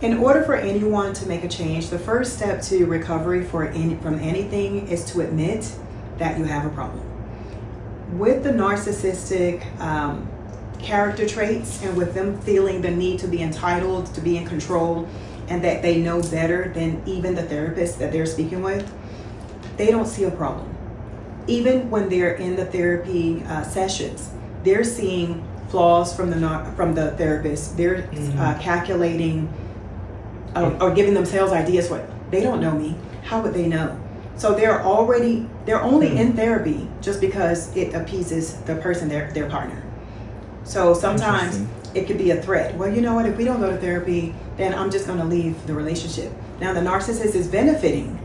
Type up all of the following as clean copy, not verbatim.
In order for anyone to make a change, the first step to recovery from anything is to admit that you have a problem. With the narcissistic character traits, and with them feeling the need to be entitled, to be in control, and that they know better than even the therapist that they're speaking with, they don't see a problem. Even when they're in the therapy sessions, they're seeing flaws from the therapist. They're calculating or giving themselves ideas. What, they don't know me. How would they know? So they're only in therapy just because it appeases the person, their partner. So sometimes it could be a threat. Well, you know what? If we don't go to therapy, then I'm just going to leave the relationship. Now the narcissist is benefiting,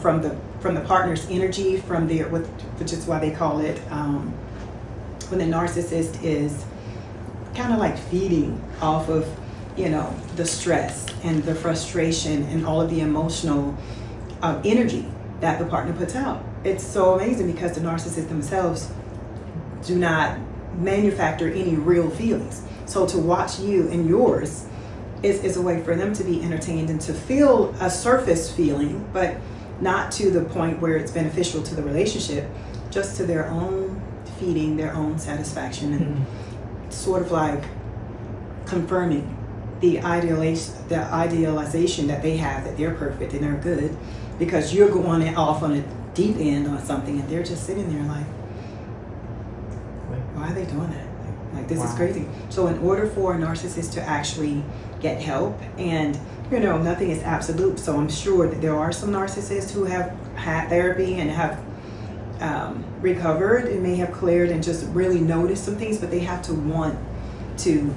from the partner's energy, which is why they call it when the narcissist is kind of like feeding off of, the stress and the frustration and all of the emotional energy that the partner puts out. It's so amazing because the narcissists themselves do not manufacture any real feelings. So to watch you and yours is a way for them to be entertained and to feel a surface feeling, but not to the point where it's beneficial to the relationship, just to their own feeding, their own satisfaction, and sort of like confirming the idealization that they have, that they're perfect and they're good, because you're going off on a deep end on something and they're just sitting there like, why are they doing that? Like this is crazy. So in order for a narcissist to actually get help, and nothing is absolute, so I'm sure that there are some narcissists who have had therapy and have recovered and may have cleared and just really noticed some things, but they have to want to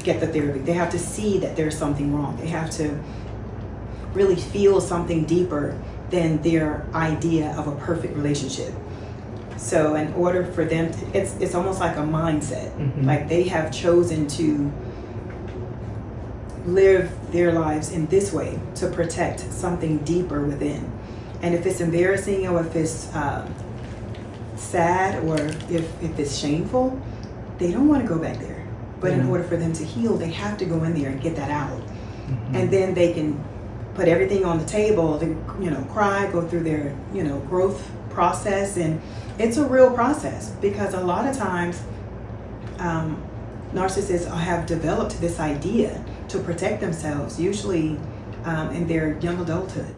get the therapy. They have to see that there's something wrong. They have to really feel something deeper than their idea of a perfect relationship. So in order for them it's almost like a mindset. Like they have chosen to live their lives in this way to protect something deeper within. And if it's embarrassing, or if it's sad, or if it's shameful, they don't want to go back there. But in order for them to heal, they have to go in there and get that out. And then they can put everything on the table, cry, go through their, growth process. And it's a real process, because a lot of times narcissists have developed this idea to protect themselves, usually in their young adulthood.